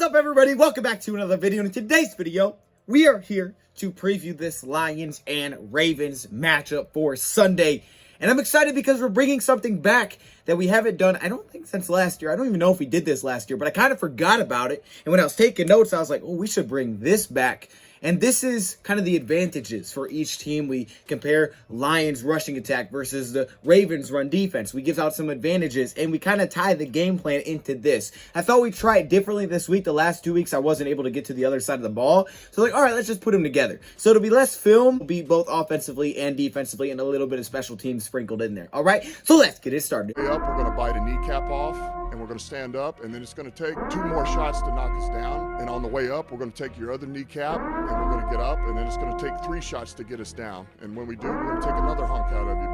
What's up, everybody? Welcome back to another video. In today's video, we are here to preview this Lions and Ravens matchup for Sunday. And I'm excited because we're bringing something back that we haven't done, I don't think, since last year. I don't even know if we did this last year, but I kind of forgot about it. And when I was taking notes, I was like, oh, we should bring this back. And this is kind of the advantages for each team. We compare Lions rushing attack versus the Ravens run defense. We give out some advantages, and we kind of tie the game plan into this. I thought we'd try it differently this week. The last 2 weeks, I wasn't able to get to the other side of the ball. So like, all right, let's just put them together. So it'll be less film, be both offensively and defensively, and a little bit of special teams sprinkled in there. All right, so let's get it started. Way up, we're going to bite a kneecap off, and we're going to stand up, and then it's going to take 2 more shots to knock us down. And on the way up, we're going to take your other kneecap, and we're going to get up, and then it's going to take 3 shots to get us down. And when we do, we're going to take another hunk out of you.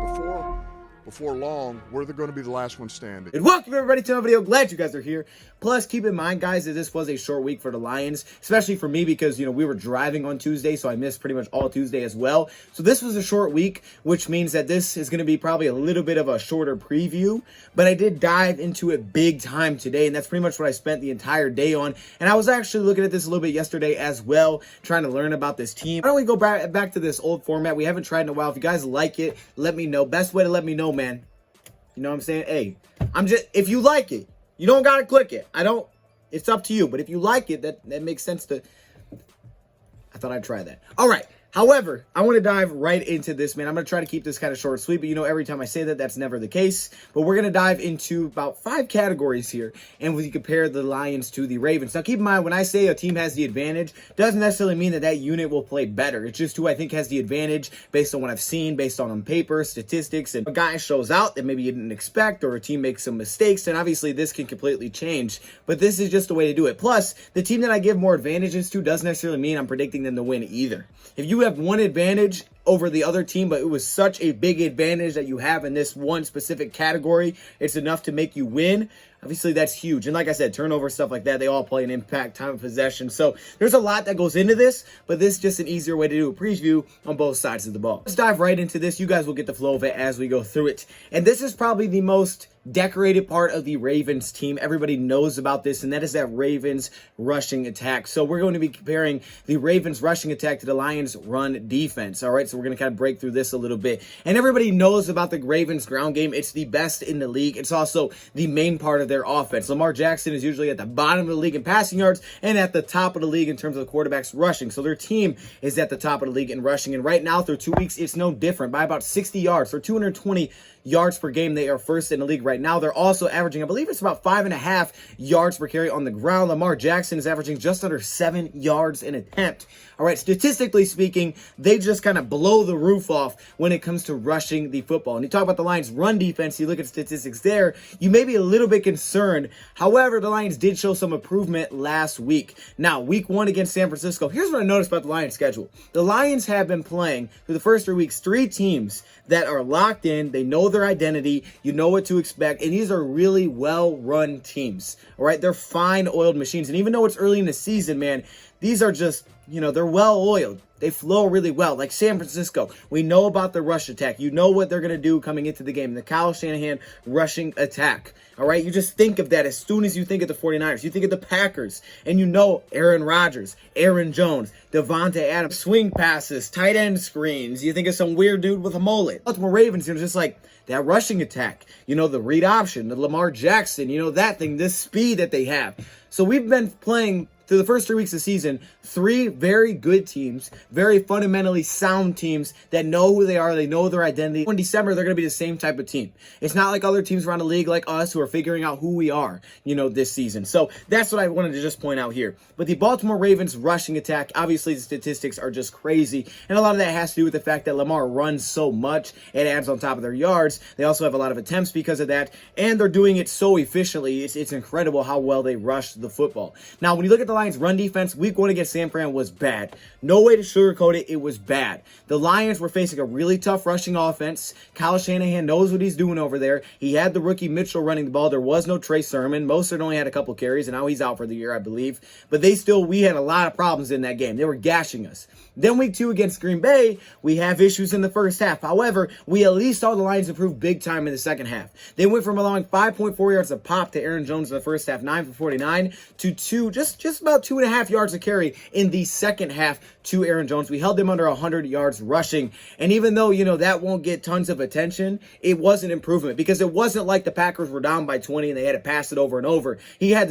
Before long, we're going to be the last one standing. And welcome everybody to another video. Glad you guys are here. Plus, keep in mind, guys, that this was a short week for the Lions, especially for me because, we were driving on Tuesday, so I missed pretty much all Tuesday as well. So this was a short week, which means that this is going to be probably a little bit of a shorter preview, but I did dive into it big time today, and that's pretty much what I spent the entire day on. And I was actually looking at this a little bit yesterday as well, trying to learn about this team. Why don't we go back to this old format? We haven't tried in a while. If you guys like it, let me know. Best way to let me know, man. You know what I'm saying? Hey, if you like it, you don't got to click it. It's up to you. But if you like it, that makes sense to, I thought I'd try that. All right. However, I want to dive right into this, man. I'm going to try to keep this kind of short and sweet, but every time I say that, that's never the case. But we're going to dive into about 5 categories here, and we compare the Lions to the Ravens. Now, keep in mind, when I say a team has the advantage, doesn't necessarily mean that that unit will play better. It's just who I think has the advantage based on what I've seen, based on paper, statistics, and a guy shows out that maybe you didn't expect, or a team makes some mistakes, and obviously this can completely change. But this is just the way to do it. Plus, the team that I give more advantages to doesn't necessarily mean I'm predicting them to win either. If you have one advantage over the other team, but it was such a big advantage that you have in this one specific category, it's enough to make you win. Obviously, that's huge. And like I said, turnover, stuff like that, they all play an impact, time of possession. So there's a lot that goes into this, but this is just an easier way to do a preview on both sides of the ball. Let's dive right into this. You guys will get the flow of it as we go through it. And this is probably the most decorated part of the Ravens team. Everybody knows about this, and that is that Ravens rushing attack. So we're going to be comparing the Ravens rushing attack to the Lions run defense. All right, so we're going to kind of break through this a little bit. And everybody knows about the Ravens ground game. It's the best in the league. It's also the main part of their offense. Lamar Jackson is usually at the bottom of the league in passing yards and at the top of the league in terms of the quarterbacks rushing. So their team is at the top of the league in rushing. And right now, through 2 weeks, it's no different by about 60 yards. For 220 yards per game, they are first in the league right now. They're also averaging, I believe it's about 5.5 yards per carry on the ground. Lamar Jackson is averaging just under 7 yards an attempt. All right, statistically speaking, they just kind of blow the roof off when it comes to rushing the football. And you talk about the Lions run defense, you look at statistics there, you may be a little bit concerned. However, the Lions did show some improvement last week. Now, week 1 against San Francisco, here's what I noticed about the Lions schedule. The Lions have been playing through the first 3 weeks, 3 teams that are locked in. They know their identity. You know what to expect. And these are really well-run teams. All right, they're fine-oiled machines. And even though it's early in the season, man, these are just, they're well-oiled. They flow really well. Like San Francisco, we know about the rush attack. You know what they're going to do coming into the game. The Kyle Shanahan rushing attack. All right, you just think of that as soon as you think of the 49ers. You think of the Packers, and you know Aaron Rodgers, Aaron Jones, Devontae Adams, swing passes, tight end screens. You think of some weird dude with a mullet. Baltimore Ravens, just like that rushing attack. The read option, the Lamar Jackson, that thing, this speed that they have. So we've been playing through the first 3 weeks of the season, 3 very good teams, very fundamentally sound teams that know who they are, they know their identity. In December, they're going to be the same type of team. It's not like other teams around the league like us who are figuring out who we are, this season. So that's what I wanted to just point out here. But the Baltimore Ravens rushing attack, obviously the statistics are just crazy. And a lot of that has to do with the fact that Lamar runs so much, it adds on top of their yards. They also have a lot of attempts because of that. And they're doing it so efficiently. It's incredible how well they rush the football. Now, when you look at the Lions' run defense week 1 against San Fran was bad. No way to sugarcoat it. It was bad. The Lions were facing a really tough rushing offense. Kyle Shanahan knows what he's doing over there. He had the rookie Mitchell running the ball. There was no Trey Sermon. Mostert only had a couple carries, and now he's out for the year, I believe. But we had a lot of problems in that game. They were gashing us. Then week 2 against Green Bay, we have issues in the first half. However, we at least saw the Lions improve big time in the second half. They went from allowing 5.4 yards a pop to Aaron Jones in the first half, 9 for 49, to just about 2.5 yards a carry in the second half to Aaron Jones. We held them under 100 yards rushing. And even though, that won't get tons of attention, it was an improvement because it wasn't like the Packers were down by 20 and they had to pass it over and over. He had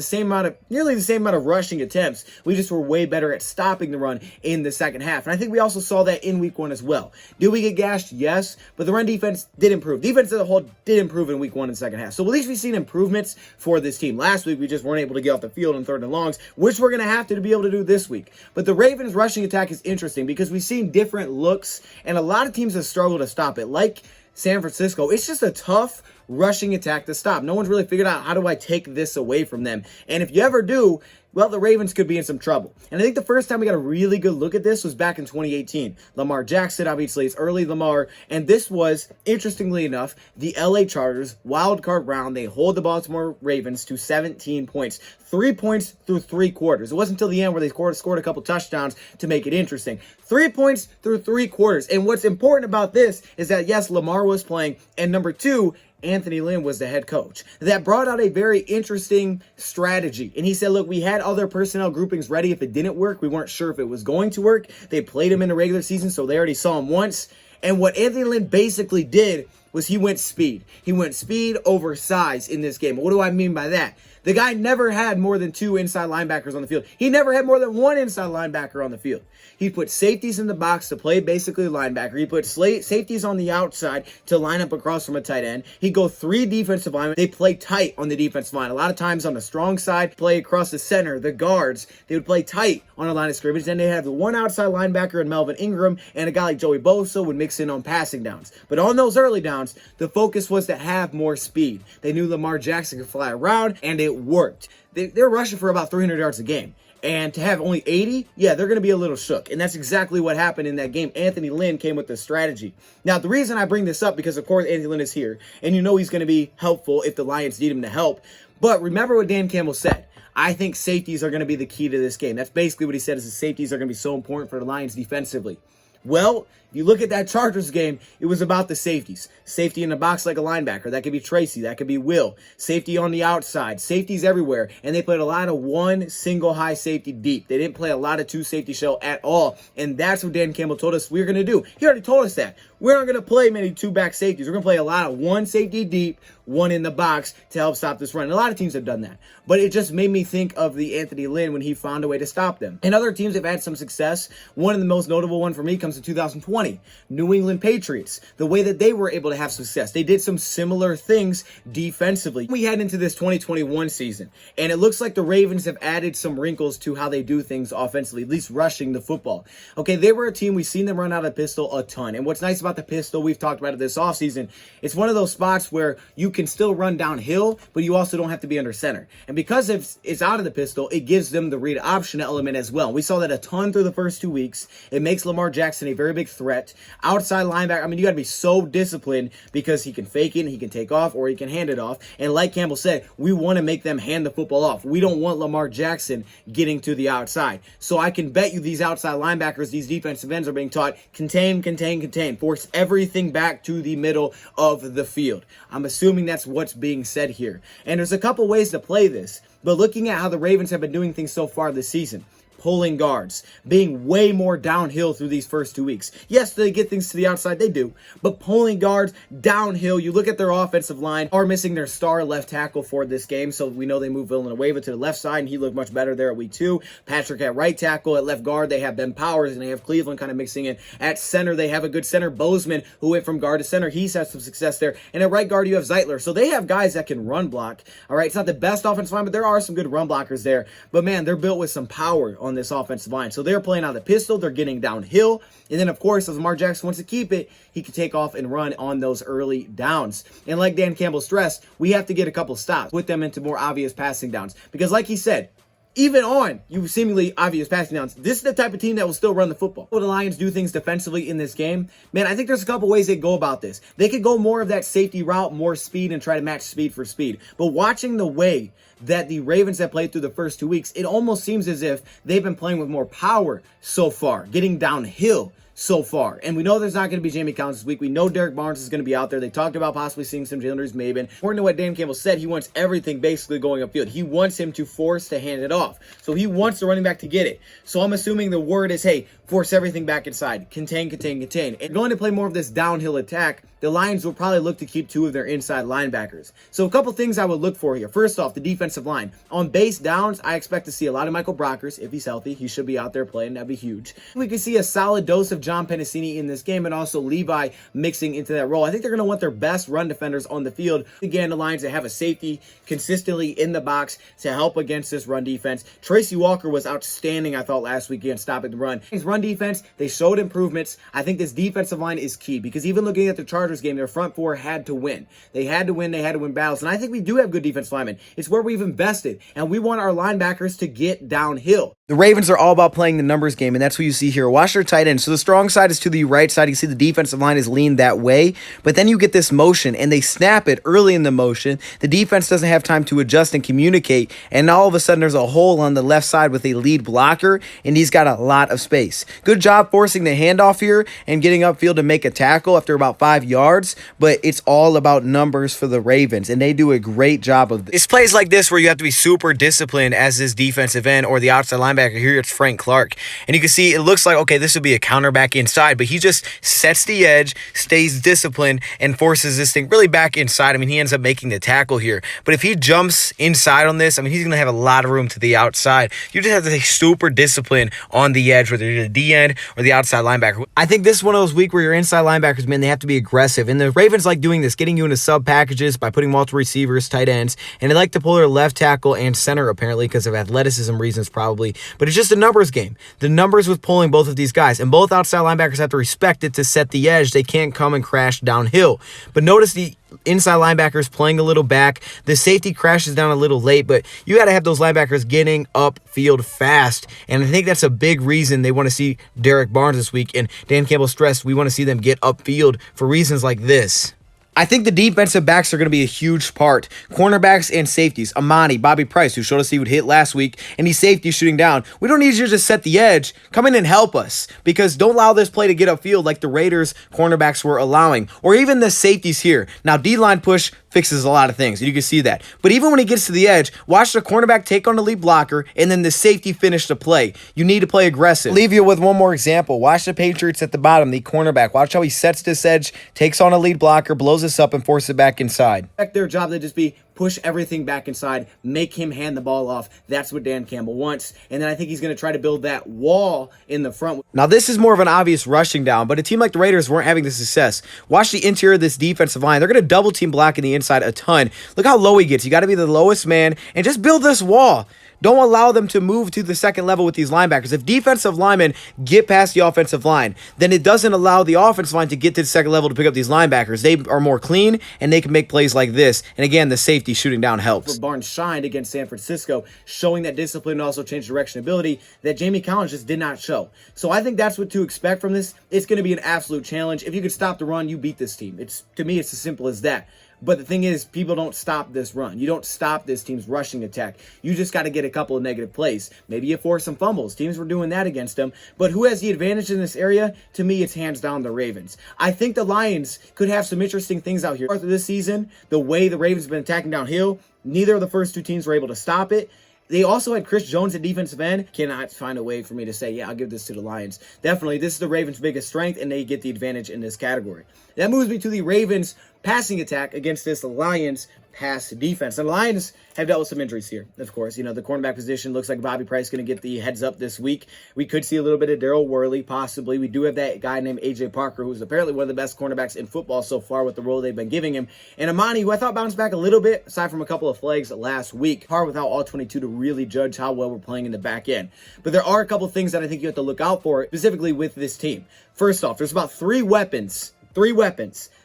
nearly the same amount of rushing attempts. We just were way better at stopping the run in the second half. And I think we also saw that in week 1 as well. Did we get gashed? Yes. But the run defense did improve. Defense as a whole did improve in week 1 and second half. So at least we've seen improvements for this team. Last week, we just weren't able to get off the field on 3rd and longs, which we're going to have to be able to do this week. But the Ravens rushing attack is interesting because we've seen different looks, and a lot of teams have struggled to stop it. Like San Francisco, it's just a tough rushing attack to stop. No one's really figured out, how do I take this away from them? And if you ever do, well, the Ravens could be in some trouble. And I think the first time we got a really good look at this was back in 2018. Lamar Jackson, obviously, it's early Lamar. And this was, interestingly enough, the LA Chargers, wild card round. They hold the Baltimore Ravens to 17 points. 3 points through 3 quarters. It wasn't until the end where they scored a couple touchdowns to make it interesting. 3 points through 3 quarters. And what's important about this is that, yes, Lamar was playing. And number 2, Anthony Lynn was the head coach. That brought out a very interesting strategy. And he said, look, we had other personnel groupings ready. If it didn't work, we weren't sure if it was going to work. They played him in the regular season, so they already saw him once. And what Anthony Lynn basically did was he went speed. He went speed over size in this game. What do I mean by that? The guy never had more than 2 inside linebackers on the field. He never had more than 1 inside linebacker on the field. He put safeties in the box to play basically linebacker. He put safeties on the outside to line up across from a tight end. He'd go 3 defensive linemen. They play tight on the defensive line. A lot of times on the strong side, play across the center, the guards. They would play tight on a line of scrimmage. Then they have the 1 outside linebacker in Melvin Ingram, and a guy like Joey Bosa would mix in on passing downs. But on those early downs, the focus was to have more speed. They knew Lamar Jackson could fly around, and it worked. They're rushing for about 300 yards a game. And to have only 80, yeah, they're going to be a little shook. And that's exactly what happened in that game. Anthony Lynn came with the strategy. Now, the reason I bring this up, because of course Anthony Lynn is here, and he's going to be helpful if the Lions need him to help. But remember what Dan Campbell said. I think safeties are going to be the key to this game. That's basically what he said, is the safeties are going to be so important for the Lions defensively. Well, if you look at that Chargers game, it was about the safeties. Safety in the box like a linebacker. That could be Tracy. That could be Will. Safety on the outside. Safeties everywhere. And they played a lot of 1 single high safety deep. They didn't play a lot of 2 safety shell at all. And that's what Dan Campbell told us we were going to do. He already told us that. We're not going to play many 2-back safeties. We're going to play a lot of 1 safety deep, 1 in the box to help stop this run. And a lot of teams have done that. But it just made me think of the Anthony Lynn when he found a way to stop them. And other teams have had some success. One of the most notable one for me comes to 2020. New England Patriots. The way that they were able to have success. They did some similar things defensively. We head into this 2021 season. And it looks like the Ravens have added some wrinkles to how they do things offensively, at least rushing the football. Okay, they were a team, we've seen them run out of pistol a ton. And what's nice about the pistol, we've talked about it this offseason, it's one of those spots where you can still run downhill, but you also don't have to be under center. And because it's out of the pistol, it gives them the read option element as well. We saw that a ton through the first 2 weeks. It makes Lamar Jackson a very big threat. Outside linebacker, you got to be so disciplined because he can fake it, and he can take off, or he can hand it off. And like Campbell said, we want to make them hand the football off. We don't want Lamar Jackson getting to the outside. So I can bet you these outside linebackers, these defensive ends are being taught contain, contain, contain. Force everything back to the middle of the field. I'm assuming that's what's being said here. And there's a couple ways to play this. But looking at how the Ravens have been doing things so far this season, pulling guards, being way more downhill through these first 2 weeks. Yes, they get things to the outside, they do, but pulling guards downhill. You look at their offensive line, are missing their star left tackle for this game, so we know they moved Villanueva to the left side, and he looked much better there at week 2. Patrick at right tackle. At left guard, they have Ben Powers, and they have Cleveland kind of mixing in. At center, they have a good center, Bozeman, who went from guard to center. He's had some success there. And at right guard, you have Zeitler. So they have guys that can run block. All right, it's not the best offensive line, but there are some good run blockers there. But man, they're built with some power on this offensive line. So they're playing out the pistol, they're getting downhill, and then of course, if Lamar Jackson wants to keep it, he can take off and run on those early downs. And like Dan Campbell stressed, we have to get a couple stops, put them into more obvious passing downs. Because like he said, even on you seemingly obvious passing downs, this is the type of team that will still run the football. Will the Lions do things defensively in this game? Man, I think there's a couple ways they go about this. They could go more of that safety route, more speed, and try to match speed for speed. But watching the way that the Ravens have played through the first 2 weeks, it almost seems as if they've been playing with more power so far, getting downhill so far. And we know there's not going to be Jamie Collins this week. We know Derek Barnes is going to be out there. They talked about possibly seeing some Jalen Reeves-Maybin. According to what Dan Campbell said, he wants everything basically going upfield. He wants him to force to hand it off. So he wants the running back to get it. So I'm assuming the word is, hey, force everything back inside. Contain, contain, contain. And going to play more of this downhill attack, the Lions will probably look to keep 2 of their inside linebackers. So a couple things I would look for here. First off, the defensive line. On base downs, I expect to see a lot of Michael Brockers. If he's healthy, he should be out there playing. That'd be huge. We could see a solid dose of John Pennicini in this game and also Levi mixing into that role. I think they're going to want their best run defenders on the field. Again, the Lions that have a safety consistently in the box to help against this run defense. Tracy Walker was outstanding, I thought, last week against stopping the run. His run defense, they showed improvements. I think this defensive line is key because even looking at the Chargers game, their front four had to win. They had to win. They had to win battles. And I think we do have good defensive linemen. It's where we've invested, and we want our linebackers to get downhill. The Ravens are all about playing the numbers game, and that's what you see here. Watch their tight end. So the strong side is to the right side. You can see the defensive line is leaned that way, but then you get this motion, and they snap it early in the motion. The defense doesn't have time to adjust and communicate, and all of a sudden there's a hole on the left side with a lead blocker, and he's got a lot of space. Good job forcing the handoff here and getting upfield to make a tackle after about 5 yards, but it's all about numbers for the Ravens, and they do a great job of this. It's plays like this where you have to be super disciplined as this defensive end or the outside linebacker. Here it's Frank Clark, and you can see it looks like, okay, this would be a counter back inside, but he just sets the edge, stays disciplined, and forces this thing really back inside. I mean, he ends up making the tackle here, but if he jumps inside on this, I mean, he's going to have a lot of room to the outside. You just have to stay super disciplined on the edge, whether you're the D end or the outside linebacker. I think this is one of those weeks where your inside linebackers, man, they have to be aggressive, and the Ravens like doing this, getting you into sub packages by putting multiple receivers, tight ends, and they like to pull their left tackle and center apparently because of athleticism reasons probably, but it's just a numbers game. The numbers with pulling both of these guys, and both outside linebackers have to respect it to set the edge. They can't come and crash downhill. But notice the inside linebackers playing a little back. The safety crashes down a little late, but you got to have those linebackers getting upfield fast. And I think that's a big reason they want to see Derek Barnes this week. And Dan Campbell stressed we want to see them get upfield for reasons like this. I think the defensive backs are going to be a huge part. Cornerbacks and safeties. Amani, Bobby Price, who showed us he would hit last week, and he's safety shooting down. We don't need you to just set the edge. Come in and help us, because don't allow this play to get upfield like the Raiders cornerbacks were allowing, or even the safeties here. Now, D-line push fixes a lot of things, and you can see that. But even when he gets to the edge, watch the cornerback take on the lead blocker, and then the safety finish the play. You need to play aggressive. Leave you with one more example. Watch the Patriots at the bottom, the cornerback. Watch how he sets this edge, takes on a lead blocker, blows this up, and force it back inside. Their job to just be push everything back inside, make him hand the ball off. That's what Dan Campbell wants. And then I think he's going to try to build that wall in the front. Now, this is more of an obvious rushing down, but a team like the Raiders weren't having the success. Watch the interior of this defensive line. They're going to double team block in the inside a ton. Look how low he gets. You got to be the lowest man and just build this wall. Don't allow them to move to the second level with these linebackers. If defensive linemen get past the offensive line, then it doesn't allow the offensive line to get to the second level to pick up these linebackers. They are more clean, and they can make plays like this. And again, the safety shooting down helps. Barnes shined against San Francisco, showing that discipline and also change direction ability that Jamie Collins just did not show. So I think that's what to expect from this. It's going to be an absolute challenge. If you can stop the run, you beat this team. To me, it's as simple as that. But the thing is, people don't stop this run. You don't stop this team's rushing attack. You just got to get a couple of negative plays. Maybe you force some fumbles. Teams were doing that against them. But who has the advantage in this area? To me, it's hands down the Ravens. I think the Lions could have some interesting things out here. This season, the way the Ravens have been attacking downhill, neither of the first two teams were able to stop it. They also had Chris Jones at defensive end. Cannot find a way for me to say, yeah, I'll give this to the Lions. Definitely, this is the Ravens' biggest strength, and they get the advantage in this category. That moves me to the Ravens' passing attack against this Lions pass defense. And the Lions have dealt with some injuries here, of course. You know, the cornerback position looks like Bobby Price is going to get the heads up this week. We could see a little bit of Darryl Worley, possibly. We do have that guy named A.J. Parker, who's apparently one of the best cornerbacks in football so far with the role they've been giving him. And Amani, who I thought bounced back a little bit, aside from a couple of flags last week. Hard without all 22 to really judge how well we're playing in the back end. But there are a couple of things that I think you have to look out for, specifically with this team. First off, there's about three weapons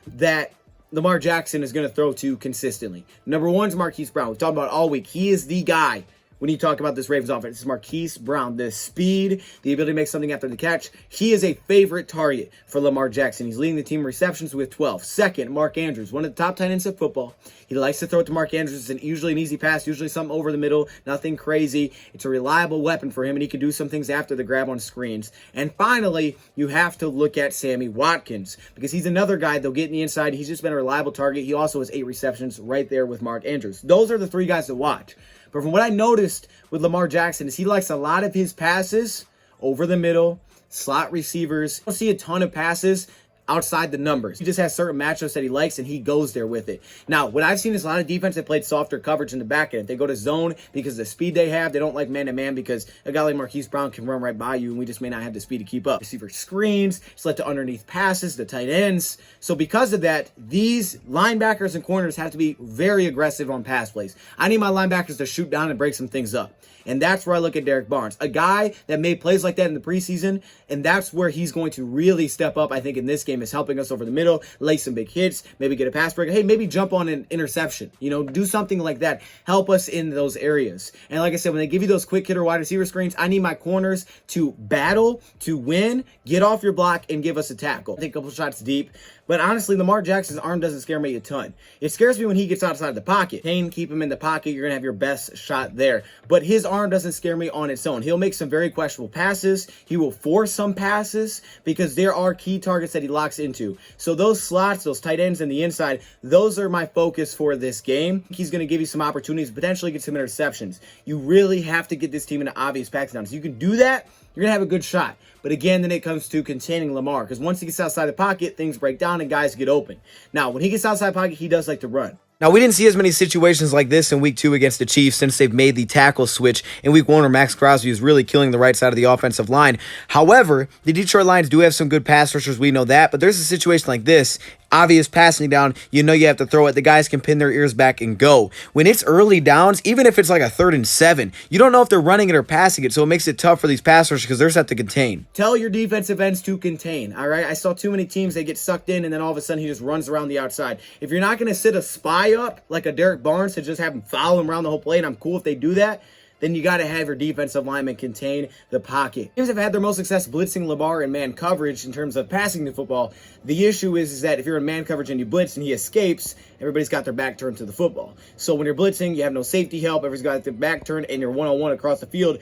that Lamar Jackson is going to throw to consistently. Number one is Marquis Brown. We've talked about it all week. He is the guy when you talk about this Ravens offense. It's Marquis Brown. The speed, the ability to make something after the catch. He is a favorite target for Lamar Jackson. He's leading the team in receptions with 12. Second, Mark Andrews, one of the top tight ends of football. He likes to throw it to Mark Andrews. It's usually an easy pass, usually something over the middle, nothing crazy. It's a reliable weapon for him, and he can do some things after the grab on screens. And finally, you have to look at Sammy Watkins, because he's another guy. They'll get in the inside. He's just been a reliable target. He also has 8 receptions right there with Mark Andrews. Those are the 3 guys to watch. But from what I noticed with Lamar Jackson is he likes a lot of his passes over the middle, slot receivers. I don't see a ton of passes outside the numbers. He just has certain matchups that he likes, and he goes there with it. Now, what I've seen is a lot of defense that played softer coverage in the back end. They go to zone because of the speed they have. They don't like man-to-man because a guy like Marquis Brown can run right by you, and we just may not have the speed to keep up. Receiver screens, slid to underneath passes, the tight ends. So because of that, these linebackers and corners have to be very aggressive on pass plays. I need my linebackers to shoot down and break some things up. And that's where I look at Derek Barnes, a guy that made plays like that in the preseason, and that's where he's going to really step up, I think, in this game, is helping us over the middle, lay some big hits, maybe get a pass break. Hey, maybe jump on an interception, do something like that. Help us in those areas. And like I said, when they give you those quick hitter wide receiver screens, I need my corners to battle, to win, get off your block, and give us a tackle. Take a couple shots deep. But honestly, Lamar Jackson's arm doesn't scare me a ton. It scares me when he gets outside the pocket. Keep him in the pocket. You're going to have your best shot there. But his arm doesn't scare me on its own. He'll make some very questionable passes. He will force some passes because there are key targets that he locks into. So those slots, those tight ends in the inside, those are my focus for this game. He's going to give you some opportunities, potentially get some interceptions. You really have to get this team into obvious pass downs. You can do that, you're going to have a good shot. But again, then it comes to containing Lamar, because once he gets outside the pocket, things break down and guys get open. Now, when he gets outside the pocket, he does like to run. Now, we didn't see as many situations like this in Week 2 against the Chiefs since they've made the tackle switch in Week 1 where Max Crosby is really killing the right side of the offensive line. However, the Detroit Lions do have some good pass rushers, we know that, but there's a situation like this. Obvious passing down, you have to throw it. The guys can pin their ears back and go. When it's early downs, even if it's like a 3rd and 7, you don't know if they're running it or passing it, so it makes it tough for these pass rushers because they're set to contain. Tell your defensive ends to contain, all right? I saw too many teams, they get sucked in, and then all of a sudden he just runs around the outside. If you're not going to sit a spy up like a Derek Barnes to just have him follow him around the whole play, and I'm cool if they do that, then you got to have your defensive linemen contain the pocket. Teams have had their most success blitzing Lamar in man coverage in terms of passing the football. The issue is that if you're in man coverage and you blitz and he escapes, everybody's got their back turned to the football. So when you're blitzing, you have no safety help, everybody's got their back turned, and you're one-on-one across the field.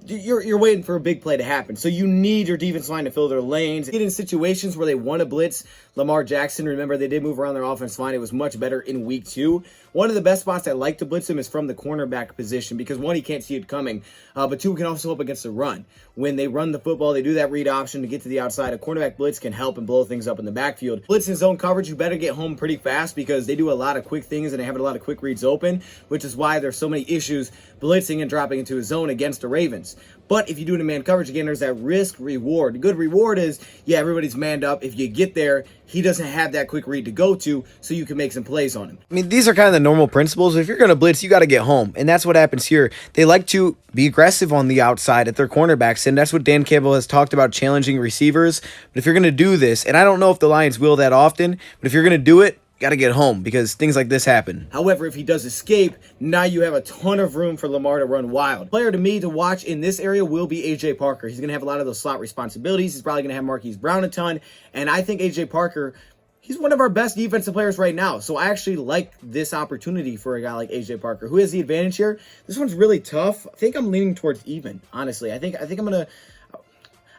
You're waiting for a big play to happen. So you need your defense line to fill their lanes. Get in situations where they want to blitz Lamar Jackson. Remember, they did move around their offense line. It was much better in Week 2. One of the best spots I like to blitz him is from the cornerback position because, one, he can't see it coming, but two, can also help against the run. When they run the football, they do that read option to get to the outside. A cornerback blitz can help and blow things up in the backfield. Blitz in zone coverage, you better get home pretty fast because they do a lot of quick things and they have a lot of quick reads open, which is why there's so many issues blitzing and dropping into a zone against the Ravens. But if you do it in man coverage, again, there's that risk reward. The good reward is, yeah, everybody's manned up. If you get there, he doesn't have that quick read to go to, so you can make some plays on him. I mean, these are kind of the normal principles. If you're going to blitz, you got to get home. And that's what happens here. They like to be aggressive on the outside at their cornerbacks, and that's what Dan Campbell has talked about, challenging receivers. But if you're going to do this, and I don't know if the Lions will that often, but if you're going to do it, got to get home because things like this happen. However, if he does escape, now you have a ton of room for Lamar to run wild. Player to me to watch in this area will be A.J. Parker. He's going to have a lot of those slot responsibilities. He's probably going to have Marquis Brown a ton. And I think A.J. Parker, he's one of our best defensive players right now. So I actually like this opportunity for a guy like A.J. Parker. Who has the advantage here? This one's really tough. I think I'm leaning towards even, honestly. I think I'm going to...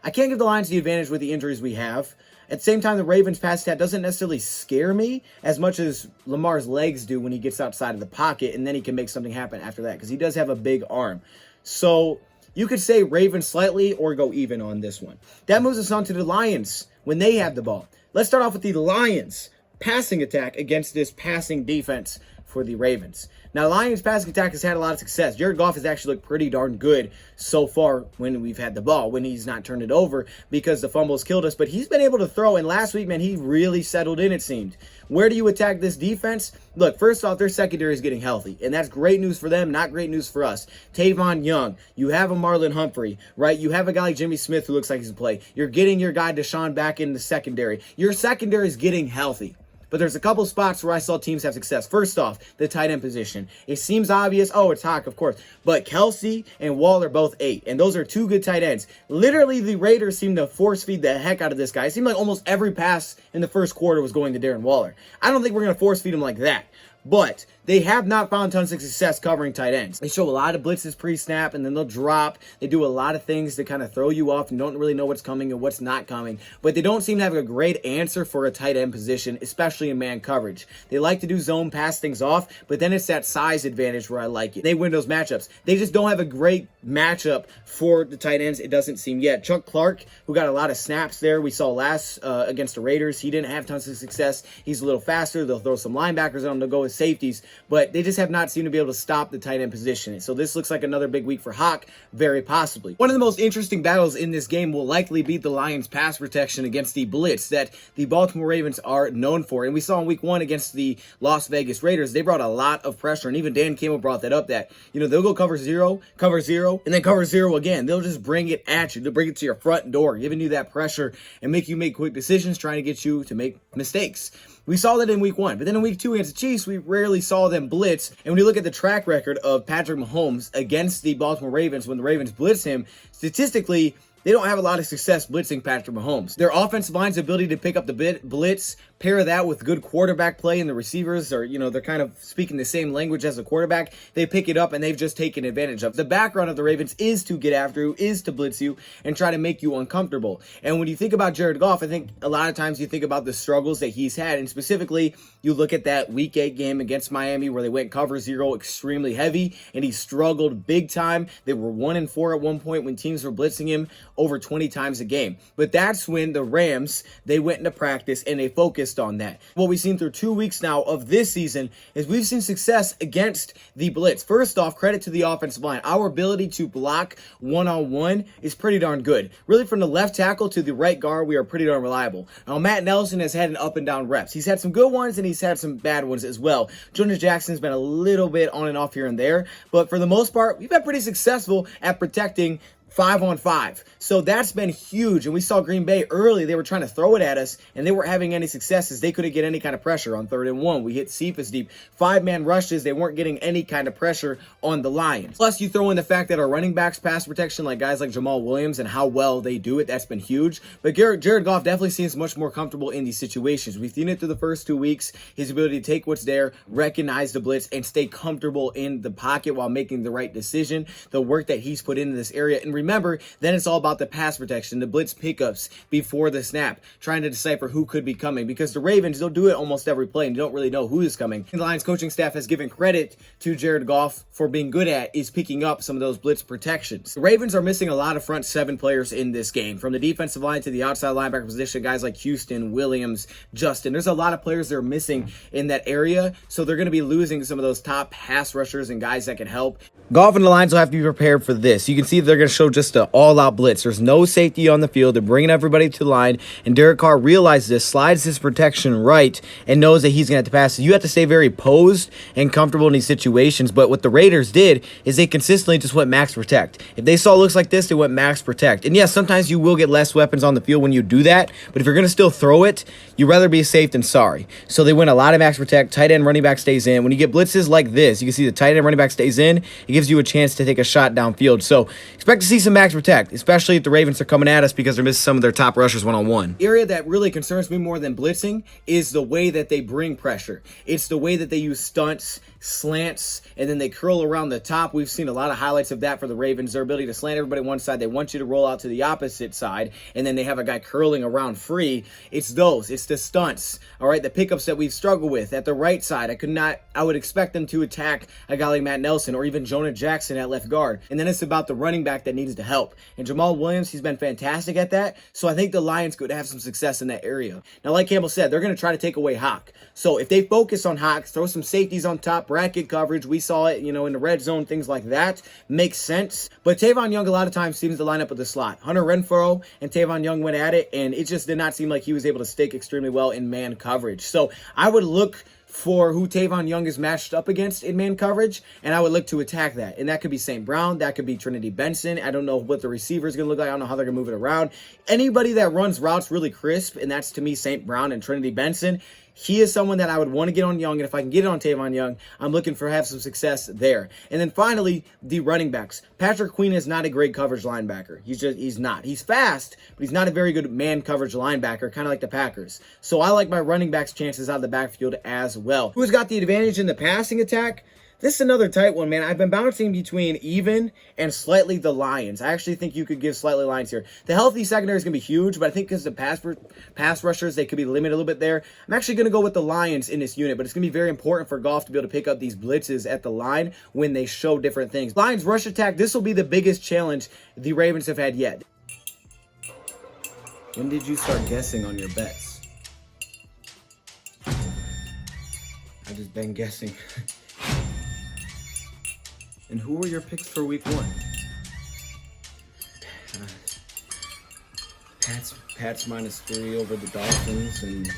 I can't give the Lions the advantage with the injuries we have. At the same time, the Ravens' pass stat doesn't necessarily scare me as much as Lamar's legs do when he gets outside of the pocket, and then he can make something happen after that because he does have a big arm. So you could say Ravens slightly or go even on this one. That moves us on to the Lions when they have the ball. Let's start off with the Lions' passing attack against this passing defense for the Ravens. Now, Lions' passing attack has had a lot of success. Jared Goff has actually looked pretty darn good so far when we've had the ball, when he's not turned it over because the fumbles killed us. But he's been able to throw, and last week, man, he really settled in, it seemed. Where do you attack this defense? Look, first off, their secondary is getting healthy, and that's great news for them, not great news for us. Tavon Young, you have a Marlon Humphrey, right? You have a guy like Jimmy Smith who looks like he's a play. You're getting your guy Deshaun back in the secondary. Your secondary is getting healthy. But there's a couple spots where I saw teams have success. First off, the tight end position. It seems obvious. Oh, it's Hawk, of course. But Kelsey and Waller both 8. And those are 2 good tight ends. Literally, the Raiders seem to force feed the heck out of this guy. It seemed like almost every pass in the first quarter was going to Darren Waller. I don't think we're going to force feed him like that. But they have not found tons of success covering tight ends. They show a lot of blitzes pre-snap, and then they'll drop. They do a lot of things to kind of throw you off and don't really know what's coming and what's not coming. But they don't seem to have a great answer for a tight end position, especially in man coverage. They like to do zone, pass things off, but then it's that size advantage where I like it. They win those matchups. They just don't have a great matchup for the tight ends, it doesn't seem yet. Chuck Clark, who got a lot of snaps there, we saw last against the Raiders, he didn't have tons of success. He's a little faster. They'll throw some linebackers on him to go with safeties, but they just have not seemed to be able to stop the tight end position. So this looks like another big week for Hawk, very possibly. One of the most interesting battles in this game will likely be the Lions' pass protection against the blitz that the Baltimore Ravens are known for. And we saw in week 1 against the Las Vegas Raiders, they brought a lot of pressure. And even Dan Campbell brought that up, that, they'll go cover zero, and then cover zero again. They'll just bring it at you. They'll bring it to your front door, giving you that pressure and make you make quick decisions, trying to get you to make mistakes. We saw that in week 1, but then in week 2 against the Chiefs, we rarely saw them blitz. And when you look at the track record of Patrick Mahomes against the Baltimore Ravens, when the Ravens blitz him, statistically, they don't have a lot of success blitzing Patrick Mahomes. Their offensive line's ability to pick up the blitz, pair that with good quarterback play, and the receivers are, they're kind of speaking the same language as the quarterback. They pick it up, and they've just taken advantage of. The background of the Ravens is to get after you, is to blitz you, and try to make you uncomfortable. And when you think about Jared Goff, I think a lot of times you think about the struggles that he's had, and specifically, you look at that Week 8 game against Miami where they went cover zero extremely heavy, and he struggled big time. They were 1-4 at one point when teams were blitzing him over 20 times a game. But that's when the Rams, they went into practice and they focused on that. What we've seen through 2 weeks now of this season is we've seen success against the blitz. First off, credit to the offensive line. Our ability to block one-on-one is pretty darn good. Really, from the left tackle to the right guard, we are pretty darn reliable. Now, Matt Nelson has had an up and down reps. He's had some good ones and he's had some bad ones as well. Jonah Jackson's been a little bit on and off here and there, but for the most part, we've been pretty successful at protecting 5-on-5. So that's been huge. And we saw Green Bay early. They were trying to throw it at us, and they weren't having any successes. They couldn't get any kind of pressure on 3rd and 1. We hit Cephas deep. 5-man rushes. They weren't getting any kind of pressure on the Lions. Plus, you throw in the fact that our running backs pass protection, like guys like Jamal Williams and how well they do it, that's been huge. But Jared Goff definitely seems much more comfortable in these situations. We've seen it through the first 2 weeks. His ability to take what's there, recognize the blitz, and stay comfortable in the pocket while making the right decision. The work that he's put into this area. And remember, then it's all about the pass protection, the blitz pickups before the snap, trying to decipher who could be coming, because the Ravens, they'll do it almost every play and you don't really know who is coming. And the Lions coaching staff has given credit to Jared Goff for being good at is picking up some of those blitz protections. The Ravens are missing a lot of front 7 players in this game, from the defensive line to the outside linebacker position, guys like Houston, Williams, Justin. There's a lot of players that are missing in that area, so they're going to be losing some of those top pass rushers and guys that can help. Goff and the Lions will have to be prepared for this. You can see they're going to show just an all-out blitz. There's no safety on the field. They're bringing everybody to the line, and Derek Carr realizes this, slides his protection right, and knows that he's going to have to pass. So you have to stay very posed and comfortable in these situations, but what the Raiders did is they consistently just went max protect. If they saw looks like this, they went max protect. And yes, sometimes you will get less weapons on the field when you do that, but if you're going to still throw it, you'd rather be safe than sorry. So they went a lot of max protect. Tight end running back stays in. When you get blitzes like this, you can see the tight end running back stays in. It gives you a chance to take a shot downfield. So expect to see some max protect, especially if the Ravens are coming at us because they're missing some of their top rushers one-on-one. The area that really concerns me more than blitzing is the way that they bring pressure. It's the way that they use stunts, slants, and then they curl around the top. We've seen a lot of highlights of that for the Ravens. Their ability to slant everybody one side. They want you to roll out to the opposite side, and then they have a guy curling around free. It's those. It's the stunts, all right, the pickups that we've struggled with at the right side. I would expect them to attack a guy like Matt Nelson or even Jonah Jackson at left guard. And then it's about the running back that needs to help. And Jamal Williams, he's been fantastic at that. So I think the Lions could have some success in that area. Now, like Campbell said, they're going to try to take away Hawk. So if they focus on Hawk, throw some safeties on top, bracket coverage, we saw it, in the red zone, things like that, makes sense. But Tavon Young a lot of times seems to line up with the slot. Hunter Renfrow and Tavon Young went at it, and it just did not seem like he was able to stick extremely well in man coverage. So I would look for who Tavon Young is matched up against in man coverage, and I would look to attack that. And that could be St. Brown, that could be Trinity Benson. I don't know what the receiver is going to look like. I don't know how they're going to move it around. Anybody that runs routes really crisp, and that's to me St. Brown and Trinity Benson, he is someone that I would want to get on Young, and if I can get it on Tavon Young, I'm looking for have some success there. And then finally, the running backs. Patrick Queen is not a great coverage linebacker. He's not. He's fast, but he's not a very good man coverage linebacker, kind of like the Packers. So I like my running backs' chances out of the backfield as well. Who's got the advantage in the passing attack? This is another tight one, man. I've been bouncing between even and slightly the Lions. I actually think you could give slightly Lions here. The healthy secondary is going to be huge, but I think because the pass rushers, they could be limited a little bit there. I'm actually going to go with the Lions in this unit, but it's going to be very important for Goff to be able to pick up these blitzes at the line when they show different things. Lions rush attack, this will be the biggest challenge the Ravens have had yet. When did you start guessing on your bets? I've just been guessing. And who were your picks for week 1? Pats -3 over the Dolphins, and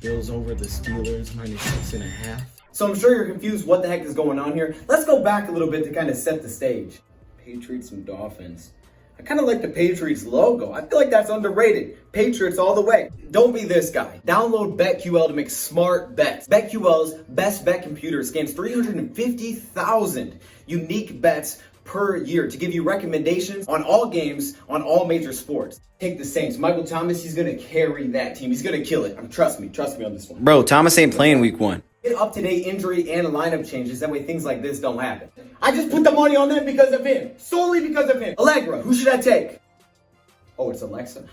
Bills over the Steelers -6.5. So I'm sure you're confused what the heck is going on here. Let's go back a little bit to kind of set the stage. Patriots and Dolphins. I kind of like the Patriots logo. I feel like that's underrated. Patriots all the way. Don't be this guy. Download BetQL to make smart bets. BetQL's best bet computer scans 350,000 unique bets per year to give you recommendations on all games, on all major sports. Take the Saints. Michael Thomas, he's going to carry that team. He's going to kill it. Trust me on this one. Bro, Thomas ain't playing week 1. Get up-to-date injury and lineup changes. That way things like this don't happen. I just put the money on them because of him. Solely because of him. Allegra, who should I take? Oh, it's Alexa.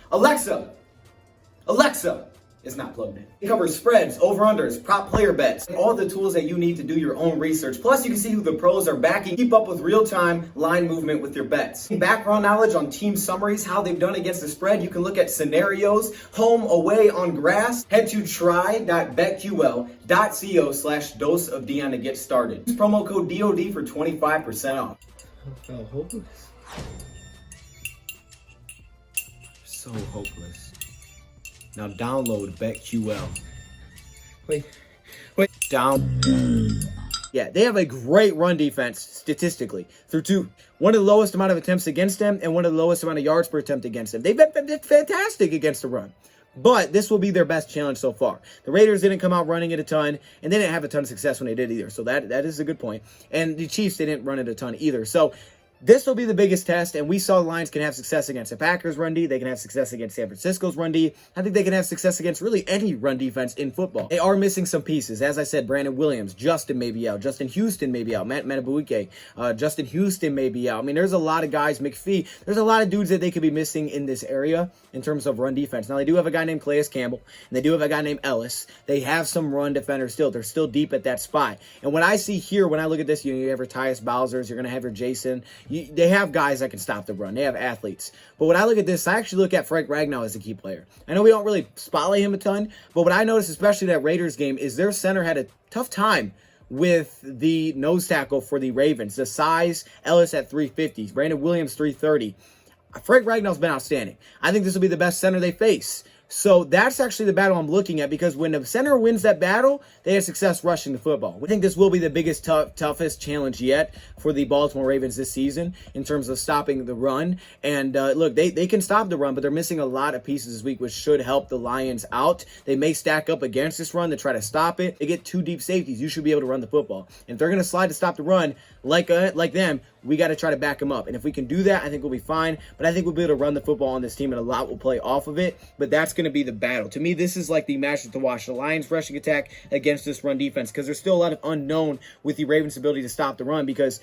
Alexa is not plugged in. It covers spreads, over-unders, prop player bets, and all the tools that you need to do your own research. Plus, you can see who the pros are backing. Keep up with real-time line movement with your bets. Background knowledge on team summaries, how they've done against the spread. You can look at scenarios, home, away, on grass. Head to try.betql.co/DoseOfDion to get started. Use promo code DOD for 25% off. I felt hopeless. So hopeless. Now download BetQL. Wait. Yeah, they have a great run defense statistically through one of the lowest amount of attempts against them and one of the lowest amount of yards per attempt against them. They've been fantastic against the run. But this will be their best challenge so far. The Raiders didn't come out running it a ton, and they didn't have a ton of success when they did either. So that is a good point. And the Chiefs, they didn't run it a ton either. So this will be the biggest test, and we saw the Lions can have success against the Packers' run D. They can have success against San Francisco's run D. I think they can have success against really any run defense in football. They are missing some pieces. As I said, Brandon Williams, Justin may be out. Justin Houston may be out. Matt Matabuike, Justin Houston may be out. I mean, there's a lot of guys. McPhee. There's a lot of dudes that they could be missing in this area in terms of run defense. Now, they do have a guy named Calais Campbell, and they do have a guy named Ellis. They have some run defenders still. They're still deep at that spot. And what I see here, when I look at this, you have your Tyus Bowser's, you're going to have your Jason. They have guys that can stop the run. They have athletes. But when I look at this, I actually look at Frank Ragnow as a key player. I know we don't really spotlight him a ton, but what I noticed, especially that Raiders game, is their center had a tough time with the nose tackle for the Ravens. The size, Ellis at 350, Brandon Williams 330. Frank Ragnow's been outstanding. I think this will be the best center they face. So that's actually the battle I'm looking at, because when the center wins that battle, they have success rushing the football. We think this will be the biggest, toughest challenge yet for the Baltimore Ravens this season in terms of stopping the run. And look, they can stop the run, but they're missing a lot of pieces this week, which should help the Lions out. They may stack up against this run to try to stop it. They get 2 deep safeties. You should be able to run the football. And if they're going to slide to stop the run like them, we got to try to back them up. And if we can do that, I think we'll be fine. But I think we'll be able to run the football on this team, and a lot will play off of it. But that's going to be the battle. To me, this is like the matchup to watch. The Lions rushing attack against this run defense, because there's still a lot of unknown with the Ravens' ability to stop the run, because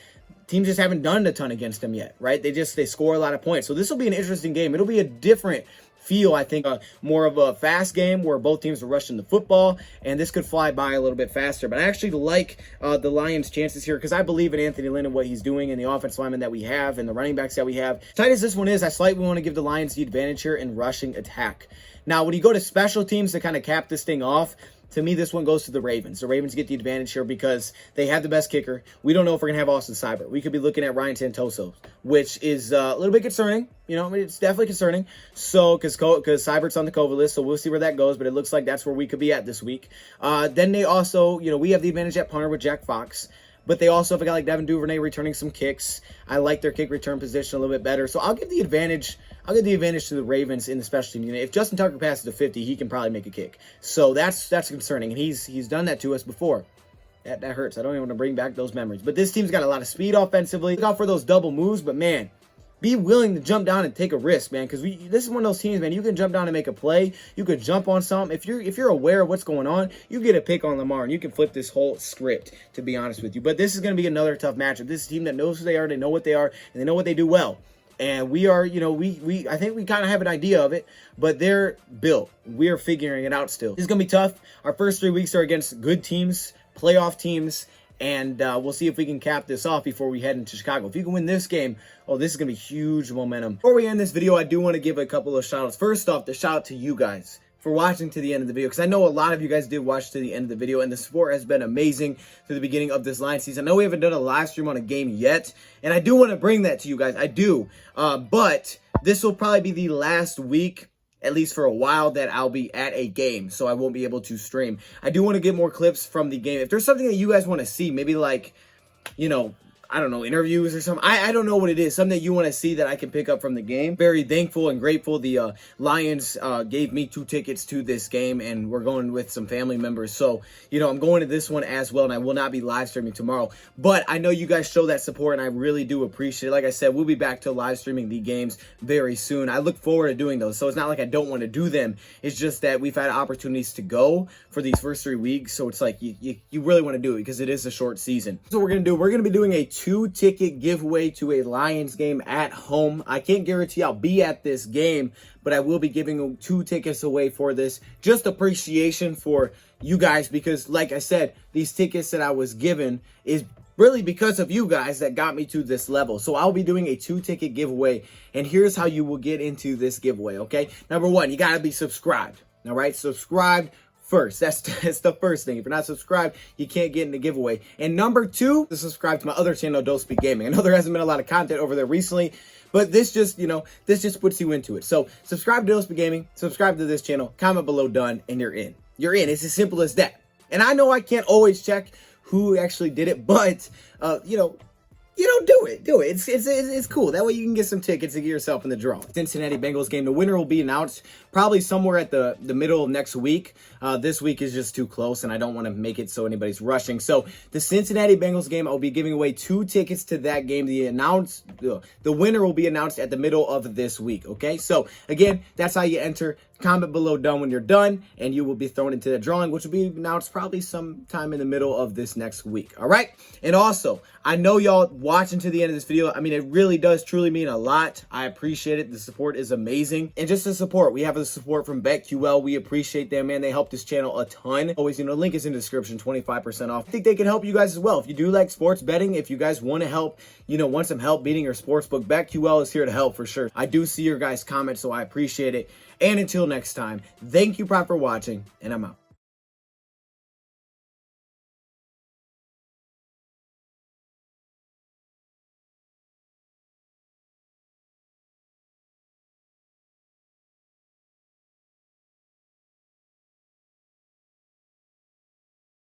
teams just haven't done a ton against them yet, right? They score a lot of points. So this will be an interesting game. It'll be a different feel, I think, more of a fast game where both teams are rushing the football, and this could fly by a little bit faster. But I actually like the Lions' chances here, because I believe in Anthony Lynn and what he's doing, and the offensive linemen that we have, and the running backs that we have. Tight as this one is, I slightly want to give the Lions the advantage here in rushing attack. Now, when you go to special teams to kind of cap this thing off, to me, this one goes to the Ravens. The Ravens get the advantage here because they have the best kicker. We don't know if we're going to have Austin Seibert. We could be looking at Ryan Santoso, which is a little bit concerning. You know, it's definitely concerning. So, because Seibert's on the COVID list, so we'll see where that goes. But it looks like that's where we could be at this week. Then they also, we have the advantage at punter with Jack Fox. but they also have a guy like Devin Duvernay returning some kicks. I like their kick return position a little bit better. So I'll give the advantage to the Ravens in the special team unit. If Justin Tucker passes to 50, he can probably make a kick. So that's concerning, and he's done that to us before. That hurts. I don't even want to bring back those memories. But this team's got a lot of speed offensively. Look out for those double moves, but man, be willing to jump down and take a risk, man, because this is one of those teams, man, you can jump down and make a play. You could jump on something. If you're aware of what's going on, you get a pick on Lamar, and you can flip this whole script, to be honest with you. But this is going to be another tough matchup. This is a team that knows who they are, they know what they are, and they know what they do well. And we are, I think we kind of have an idea of it, but they're built. We're figuring it out still. This is going to be tough. Our first 3 weeks are against good teams, playoff teams, and we'll see if we can cap this off before we head into Chicago. If you can win this game, this is going to be huge momentum. Before we end this video, I do want to give a couple of shout outs. First off, the shout out to you guys for watching to the end of the video, because I know a lot of you guys did watch to the end of the video, and the support has been amazing to the beginning of this Lions season. I know we haven't done a live stream on a game yet, and I do want to bring that to you guys. I do, but this will probably be the last week, at least for a while, that I'll be at a game, so I won't be able to stream. I do want to get more clips from the game. If there's something that you guys want to see, maybe like, I don't know, interviews or something. I don't know what it is. Something that you want to see that I can pick up from the game. Very thankful and grateful. The Lions gave me 2 tickets to this game, and we're going with some family members. So, I'm going to this one as well, and I will not be live streaming tomorrow. But I know you guys show that support, and I really do appreciate it. Like I said, we'll be back to live streaming the games very soon. I look forward to doing those. So it's not like I don't want to do them. It's just that we've had opportunities to go for these first 3 weeks. So it's like you really want to do it because it is a short season. So we're going to do, we're going to be doing a 2-ticket giveaway to a Lions game at home. I can't guarantee I'll be at this game, but I will be giving 2 tickets away for this. Just appreciation for you guys, because like I said, these tickets that I was given is really because of you guys that got me to this level. So I'll be doing a 2-ticket giveaway, and here's how you will get into this giveaway, okay? Number 1, you got to be subscribed, all right? Subscribed first. That's the first thing. If you're not subscribed, you can't get in the giveaway. And number 2, to subscribe to my other channel, DoseOfDion Gaming. I know there hasn't been a lot of content over there recently, but this just, this just puts you into it. So subscribe to DoseOfDion Gaming, subscribe to this channel, comment below done, and you're in. You're in. It's as simple as that. And I know I can't always check who actually did it, but do it. It's cool. That way you can get some tickets and get yourself in the draw. Cincinnati Bengals game. The winner will be announced probably somewhere at the middle of next week. This week is just too close, and I don't want to make it so anybody's rushing. So the Cincinnati Bengals game, I'll be giving away 2 tickets to that game. The winner will be announced at the middle of this week. Okay. So again, that's how you enter. Comment below done when you're done, and you will be thrown into the drawing, which will be announced probably sometime in the middle of this next week. All right. And also, I know y'all watching to the end of this video. I mean, it really does truly mean a lot. I appreciate it. The support is amazing. And just the support, we have the support from BetQL. We appreciate them, man. They help this channel a ton. Always, link is in the description, 25% off. I think they can help you guys as well. If you do like sports betting, if you guys want to help, want some help beating your sportsbook, BetQL is here to help for sure. I do see your guys' comments, so I appreciate it. And until next time, thank you, Prime, for watching, and I'm out.